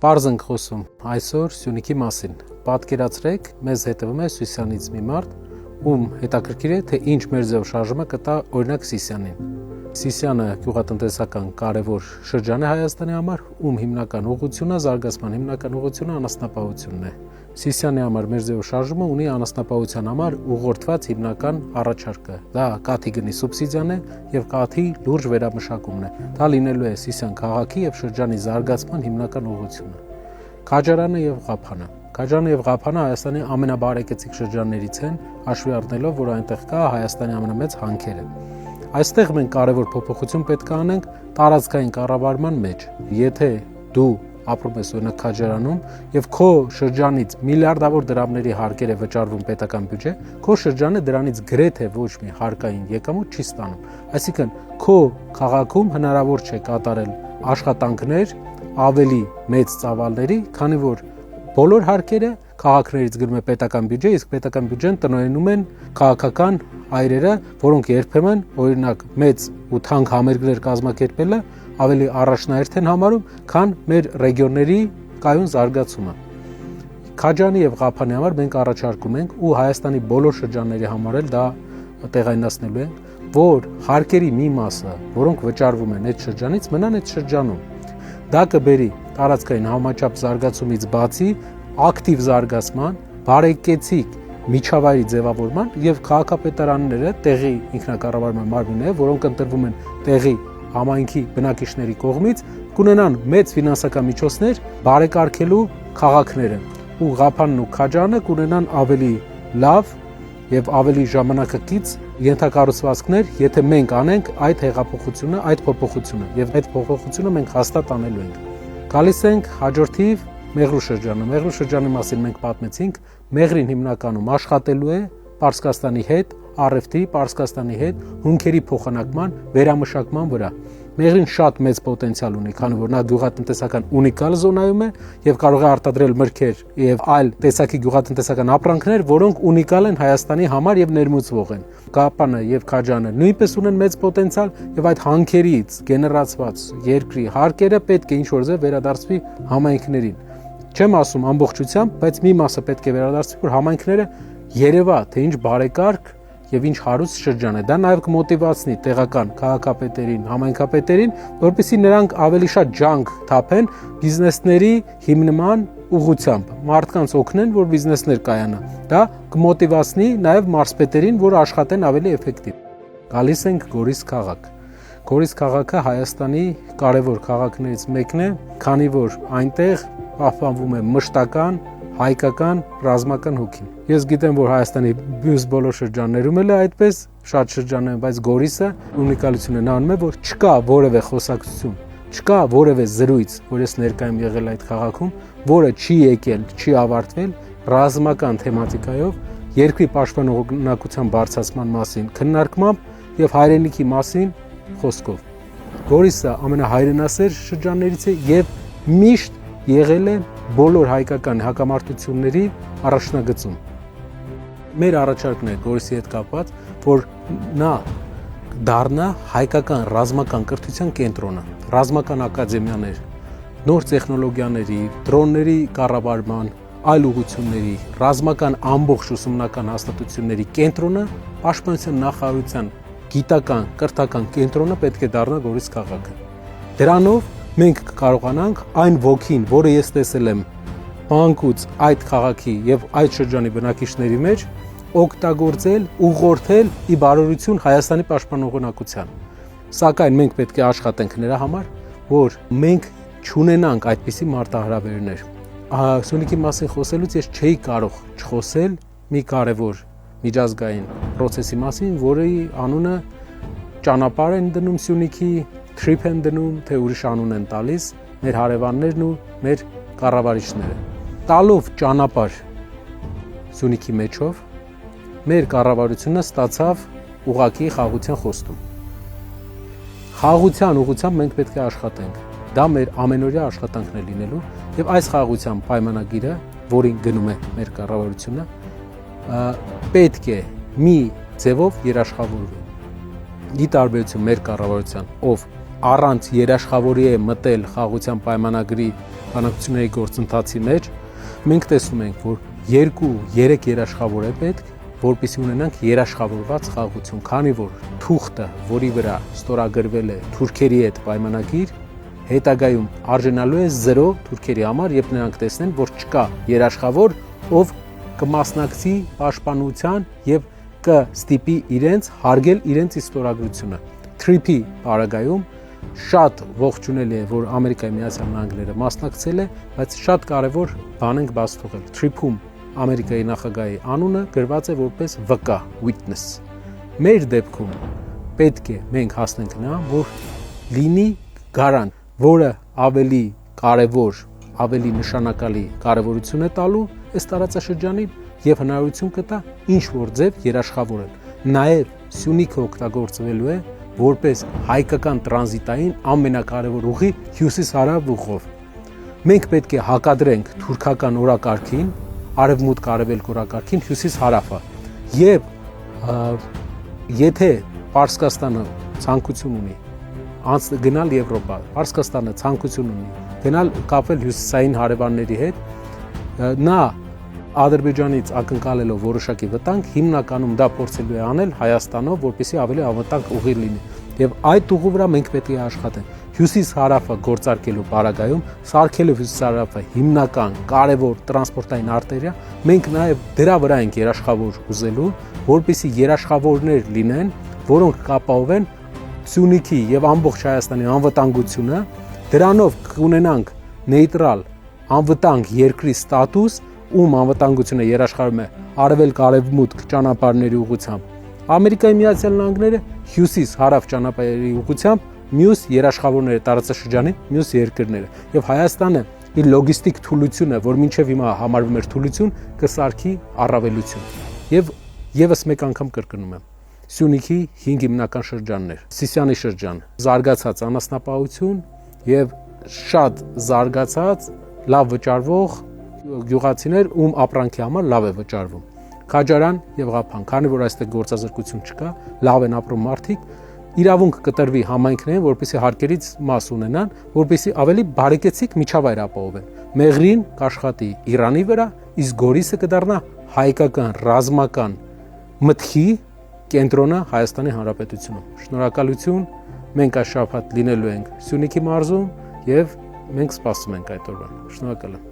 Պարզ ենք խոսում այսօր Սյունիքի մասին։ Պատկերացրեք, մեզ հետևում է Սիսյանից մի մարդ, ում հետաքրքիր է, թե ինչ մեր ձև շարժումը կտա օրինակ Սիսյանին։ Սիսյանը գյուղատնտեսական կարևոր շրջան է Հայաստանի համար, ում հիմնական ուղղությունը, զարգացման հիմնական ուղղությունը անասնապահությունն է։ Սիսյանի համար մեր ձև շարժումը ունի անասնապահության համար ուղղորդված հիմնական առաջարկը։ Դա կաթի գնի սուբսիդիան է եւ կաթի լուրջ վերամշակումն է։ Դա լինելու է Սիսյան քաղաքի եւ շրջանի զարգացման հիմնական ուղղությունը։ Քաջարանը եւ Ղափանը։ Քաջարանը եւ Ղափանը Հայաստանի ամենաբարեկեցիկ շրջաններից են, հաշվի առնելով, որ այնտեղ կա Հայաստանի ամենամեծ հանքերը։ Այստեղ մենք կարևոր փոփոխություն պետք է անենք տարածքային կառավարման մեջ։ Եթե դու ապրում ես օրինակ Քաջարանում եւ քո շրջանից միլիարդավոր դրամների հարկեր է վճարվում պետական բյուջե, քո շրջանը դրանից գրեթե ոչ մի հարկային եկամուտ չի ստանում։ Այսինքն քո քաղաքում հնարավոր չէ կատարել աշխատանքներ ավելի մեծ ծավալների, քանի որ բոլոր հարկերը քաղաքներից գնում է պետական բյուջե, իսկ պետական բյուջեն տնօրինում են քաղաքական այրերը, որոնք երբեմն օրինակ մեծ ու թանկ համերգներ կազմակերպելը ավելի առաջնահերթ են համարում, քան մեր ռեգիոնների կայուն զարգացումը։ Քաջանի եւ Ղափանի համար մենք առաջարկում ենք ու Հայաստանի բոլոր շրջանների համար էլ դա տեղայնացնելու ենք, որ հարկերի մի մասը, որոնք վճարվում են այդ շրջանից, մնան այդ շրջանում։ Դա կբերի տարածքային համաչափ զարգացումից բացի ակտիվ զարգացման, բարեկեցիկ միջավայրի ձևավորման եւ քաղաքապետարանները տեղի ինքնակառավարման մարմինները, որոնք ընտրվում են տեղի համայնքի բնակիչների կողմից, կունենան մեծ ֆինանսական միջոցներ բարեկարգելու քաղաքները ու Ղափանն ու Քաջարանը կունենան ավելի լավ եւ ավելի ժամանակակից ենթակառուցվածքներ, եթե մենք անենք այդ հեղափոխությունը, այդ փոփոխությունը եւ այդ փոփոխությունը մենք հաստատ անելու ենք։ Գալիս ենք հաջորդիվ Մեղրու շրջանը։ Մեղրու շրջանի մասին մենք պատմեցինք, Մեղրին հիմնականում աշխատելու է Պարսկաստանի հետ, առևտրի, Պարսկաստանի հետ հունքերի փոխանակման, վերամշակման վրա։ Մեղրին շատ մեծ պոտենցիալ ունի, քանի որ նա գյուղատնտեսական ունիկալ զոնայում է եւ կարող է արտադրել մրգեր եւ այլ տեսակի գյուղատնտեսական ապրանքներ, որոնք ունիկալ են Հայաստանի համար եւ ներմուծվող են։ Ղափանը եւ Քաջարանը նույնպես ունեն մեծ պոտենցիալ եւ այդ հանքերից գեներացված երկրի հարկերը պետք է ինչ-որ ձև վերադարձվի համայնքներին։ Չեմ ասում ամբողջությամբ, բայց մի մասը պետք է վերադարձվի, որ համայնքները երևա, թե ինչ բարեկարգ եւ ինչ հարուստ շրջան է։ Դա նաեւ կմոտիվացնի տեղական քաղաքապետերին, համայնքապետերին, որպեսզի նրանք ավելի շատ ջանք թափեն բիզնեսների հիմնման ուղղությամբ, մարդկանց օգնեն, որ բիզնեսներ կայանա։ Դա կմոտիվացնի նաեւ մարզպետերին, որ աշխատեն ավելի էֆեկտիվ։ Գալիս ենք Գորիս քաղաք։ Գորիս քաղաքը Հայաստանի կարևոր քաղաքներից մեկն է, քանի որ այնտեղ պահպանվում է մշտական, հայկական, ռազմական հոգին։ Ես գիտեմ, որ Հայաստանի մյուս բոլոր շրջաններում էլ է այդպես, շատ շրջաններ, բայց Գորիսը ունիկալությունը նա անում է, որ չկա որևէ խոսակցություն, չկա որևէ զրույց, որ ես ներկայ եմ եղել այդ քաղաքում, որը չի եկել, չի ավարտվել ռազմական թեմատիկայով, երկրի պաշտպանողականության բարձրացման մասին քննարկմամբ եւ հայրենիքի մասին խոսքով։ Գորիսը ամենահայրենասեր շրջաններից է եւ միշտ եղել է բոլոր հայկական հակամարտությունների առաջնագծում։ Մեր առաջարկն է Գորիսի հետ կապված, որ նա դառնա հայկական ռազմական կրթության կենտրոնը, ռազմական ակադեմիաներ, նոր տեխնոլոգիաների, դրոնների կառավարման, այլ ուղղությունների, ռազմական ամբողջ ուսումնական հաստատությունների կենտրոնը, պաշտպանության նախարարության գիտական, կրթական կենտրոնը պետք է դառնա Գորիս քաղաքը։ Դրանով մենք կարողանանք այն ոգին, որը ես տեսել եմ մանկուց այդ քաղաքի եւ այդ շրջանի բնակիչների մեջ, օգտագործել, ուղղորդել ի բարօրություն Հայաստանի պաշտպանողականության։ Սակայն մենք պետք է աշխատենք նրա համար, որ մենք չունենանք այդպիսի մարտահրավերներ։ Սյունիքի մասին խոսելուց ես չէի կարող չխոսել մի կարևոր միջազգային process-ի մասին, որի անունը ճանապարհ են դնում Սյունիքի, trip են դնում, թե ուրիշ անուն են տալիս մեր հարևաններն ու մեր կառավարիչները։ Տալով ճանապարհ Սյունիքի մեջով մեր կառավարությունը ստացավ ուղղակի խաղաղության խոստում։ Խաղաղության ուղղությամբ մենք պետք է աշխատենք։ Դա մեր ամենօրյա աշխատանքն է լինելու եւ այս խաղաղության պայմանագիրը, որին գնում է մեր կառավարությունը, պետք է մի ձևով երաշխավորվի։ Ի տարբերություն մեր կառավարության, ով առանց երաշխավորի է մտել խաղաղության պայմանագրի բանակցությունների գործընթացի մեջ մենք տեսնում ենք, որ 2-3 երաշխավոր է պետք, որպեսզի ունենանք երաշխավորված խաղաղություն, քանի որ թուղթը, որի վրա ստորագրվել է թուրքերի հետ պայմանագիր, հետագայում արժանալու է 0 թուրքերի համար, երբ նրանք տեսնեն, որ չկա երաշխավոր, ով կմասնակցի պաշտպանության եւ կստիպի իրենց հարգել իրենց ստորագրությունը։ TRIP-ի պարագայում շատ ողջունելի է, որ Ամերիկայի Միացյալ Նահանգները մասնակցել է, բայց շատ կարևոր բան ենք բաց թողել։ TRIP-ում Ամերիկայի նախագահի անունը գրված է որպես վկա, witness։ Մեր դեպքում պետք է մենք հասնենք նրան, որ լինի գարանտ, որը ավելի կարևոր, ավելի նշանակալի կարևորություն է տալու այս տարածաշրջանին եւ հնարավորություն կտա ինչ որ ձև երաշխավորել։ Նաեւ Սյունիքը օգտագործվելու է որպես հայկական տրանզիտային ամենակարևոր ուղի հյուսիս-հարավ ուղով։ Մենք պետք է հակադրենք թուրքական օրակարգին, արևմուտք-արևելք օրակարգին հյուսիս-հարավը։ Եվ եթե Պարսկաստանը ցանկություն ունի գնալ Եվրոպա, Պարսկաստանը ցանկություն ունի գնալ կապվել հյուսիսային հարևանների հետ, նա Ադրբեջանից ակնկալելով որոշակի վտանգ, հիմնականում դա փորձելու է անել Հայաստանով, որպեսզի ավելի անվտանգ ուղի լինի։ Եվ այդ ուղու վրա մենք պետք է աշխատենք։ Հյուսիս-հարավը գործարկելու պարագայում, սարքելով հյուսիս-հարավը հիմնական կարևոր տրանսպորտային արտերիա, մենք նաև դրա վրա ենք երաշխավոր ուզելու, որպեսզի երաշխավորներ լինեն, որոնք կապահովեն Սյունիքի եւ ամբողջ Հայաստանի անվտանգությունը, դրանով կունենանք նեյտրալ անվտանգ երկրի ստատուս, ում անվտանգությունը երաշխավորում է արևելք-արևմուտք ճանապարհների ուղղությամբ։ Ամերիկայի Միացյալ Նահանգները հյուսիս-հարավ ճանապարհների ուղղությամբ մյուս երաշխավորները տարածաշրջանի մյուս երկրները։ Եվ Հայաստանը իր լոգիստիկ թուլությունը, որ մինչև հիմա համարվում էր թուլություն, կսարքի առավելություն։ Եվ եւս մեկ անգամ կրկնում եմ, Սյունիքի 5 հիմնական շրջաններ, Սիսիանի շրջան, զարգացած անասնապահություն եւ շատ զարգացած լավ վճարվող գյուղացիներ, ում ապրանքի համար լավ է վճարվում։ Քաջարան եւ Ղափան, քանի որ այստեղ գործազրկություն չկա, լավ են ապրում մարդիկ, իրավունք կտրվի համայնքներին, որպեսզի հարկերից մաս ունենան, որպեսզի ավելի բարեկեցիկ միջավայր ապահովեն։ Մեղրին կաշխատի Իրանի վրա, իսկ Գորիսը կդառնա հայկական ռազմական մտքի կենտրոնը Հայաստանի Հանրապետությունում։ Շնորհակալություն, մենք այս շաբաթ լինելու ենք Սյունիքի մարզում եւ մենք սպասում ենք այդ օրվան։ Շնորհակալ եմ։